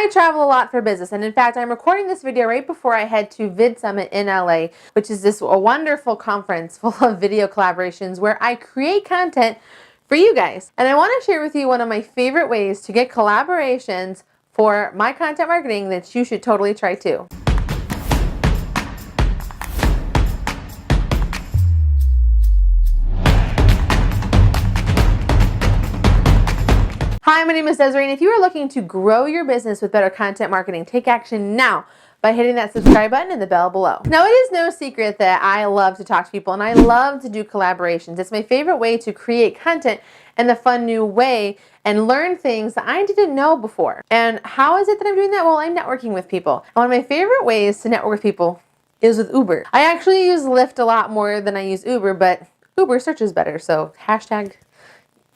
I travel a lot for business, and in fact, I'm recording this video right before I head to Vid Summit in LA, which is this wonderful conference full of video collaborations where I create content for you guys. And I want to share with you one of my favorite ways to get collaborations for my content marketing that you should totally try too. Hi, my name is Desiree, and if you are looking to grow your business with better content marketing, take action now by hitting that subscribe button and the bell below. Now, it is no secret that I love to talk to people and I love to do collaborations. It's my favorite way to create content in a fun new way and learn things that I didn't know before. And how is it that I'm doing that? Well, I'm networking with people. One of my favorite ways to network with people is with Uber. I actually use Lyft a lot more than I use Uber, but Uber searches better, so hashtag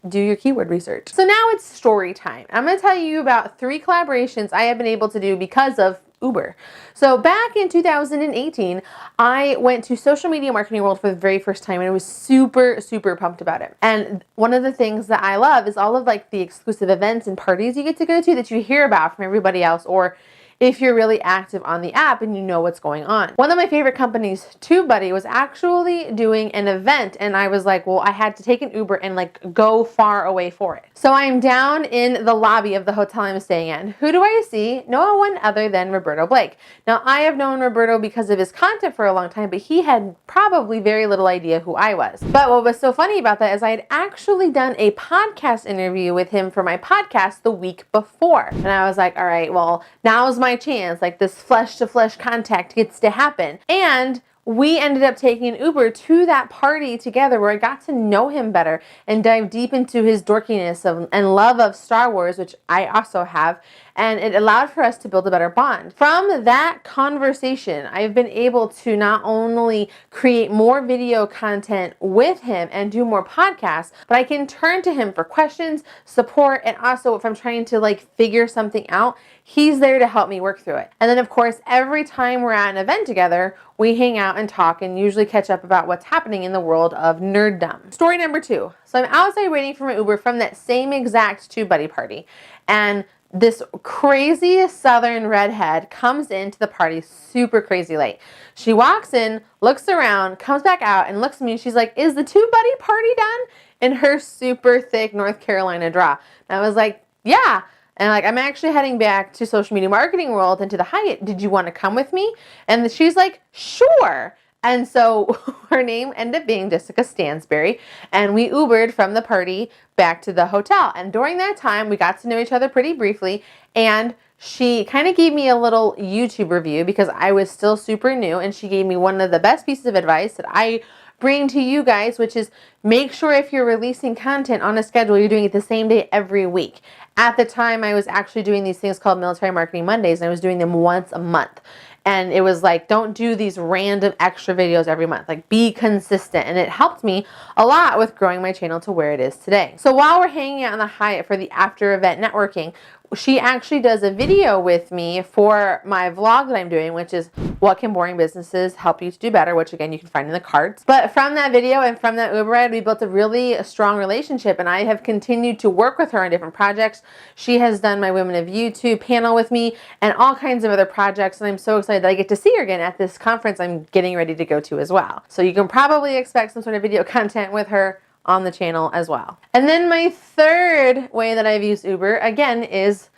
do your keyword research. So now it's story time. I'm going to tell you about 3 collaborations I have been able to do because of Uber. So back in 2018, I went to Social Media Marketing World for the very first time, and I was super pumped about it. And one of the things that I love is all of like the exclusive events and parties you get to go to that you hear about from everybody else, or if you're really active on the app and you know what's going on. One of my favorite companies, TubeBuddy, was actually doing an event, and I was like, well, I had to take an Uber and like go far away for it. So I'm down in the lobby of the hotel I'm staying in. Who do I see? No one other than Roberto Blake. Now, I have known Roberto because of his content for a long time, but he had probably very little idea who I was. But what was so funny about that is I had actually done a podcast interview with him for my podcast the week before. And I was like, all right, well, now's my chance, like this flesh to flesh contact gets to happen. And we ended up taking an Uber to that party together where I got to know him better and dive deep into his dorkiness and love of Star Wars, which I also have. And it allowed for us to build a better bond. From that conversation, I've been able to not only create more video content with him and do more podcasts, but I can turn to him for questions, support, and also if I'm trying to like figure something out, he's there to help me work through it. And then of course, every time we're at an event together, we hang out and talk and usually catch up about what's happening in the world of nerddom. Story number 2. So I'm outside waiting for my Uber from that same exact TubeBuddy party, and this crazy southern redhead comes into the party super crazy late. She walks in, looks around, comes back out, and looks at me, and she's like, is the TubeBuddy party done? In her super thick North Carolina draw. And I was like, yeah. And like, I'm actually heading back to Social Media Marketing World and to the Hyatt. Did you want to come with me? And she's like, sure. And so her name ended up being Jessica Stansberry, and we Ubered from the party back to the hotel. And during that time, we got to know each other pretty briefly, and she kind of gave me a little YouTube review because I was still super new, and she gave me one of the best pieces of advice that I bring to you guys, which is make sure if you're releasing content on a schedule, you're doing it the same day every week. At the time, I was actually doing these things called Military Marketing Mondays, and I was doing them once a month. And it was like, don't do these random extra videos every month. Like, be consistent. And it helped me a lot with growing my channel to where it is today. So while we're hanging out in the Hyatt for the after event networking, she actually does a video with me for my vlog that I'm doing, which is what can boring businesses help you to do better, which again, you can find in the cards. But from that video and from that Uber ride, we built a really strong relationship, and I have continued to work with her on different projects. She has done my Women of YouTube panel with me and all kinds of other projects. And I'm so excited that I get to see her again at this conference I'm getting ready to go to as well. So you can probably expect some sort of video content with her on the channel as well. And then my third way that I've used Uber, again, is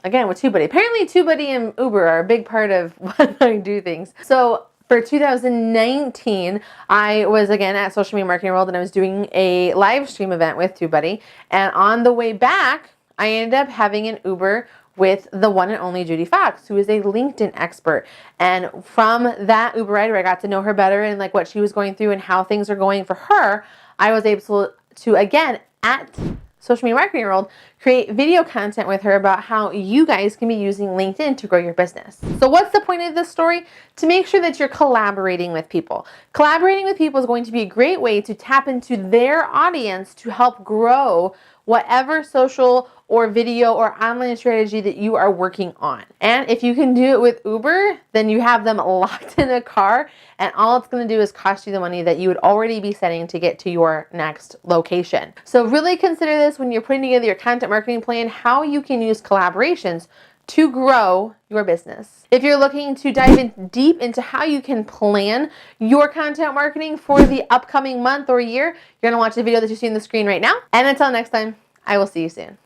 with TubeBuddy. Apparently TubeBuddy and Uber are a big part of when I do things. So for 2019, I was again at Social Media Marketing World, and I was doing a live stream event with TubeBuddy. And on the way back, I ended up having an Uber with the one and only Judy Fox, who is a LinkedIn expert. And from that Uber ride where I got to know her better and like what she was going through and how things are going for her, I was able to again, at Social Media Marketing World, create video content with her about how you guys can be using LinkedIn to grow your business. So what's the point of this story? To make sure that you're collaborating with people. Collaborating with people is going to be a great way to tap into their audience to help grow whatever social or video or online strategy that you are working on. And if you can do it with Uber, then you have them locked in a car, and all it's going to do is cost you the money that you would already be setting to get to your next location. So really consider this when you're putting together your content marketing plan, how you can use collaborations to grow your business. If you're looking to dive in deep into how you can plan your content marketing for the upcoming month or year, you're going to watch the video that you see on the screen right now. And until next time, I will see you soon.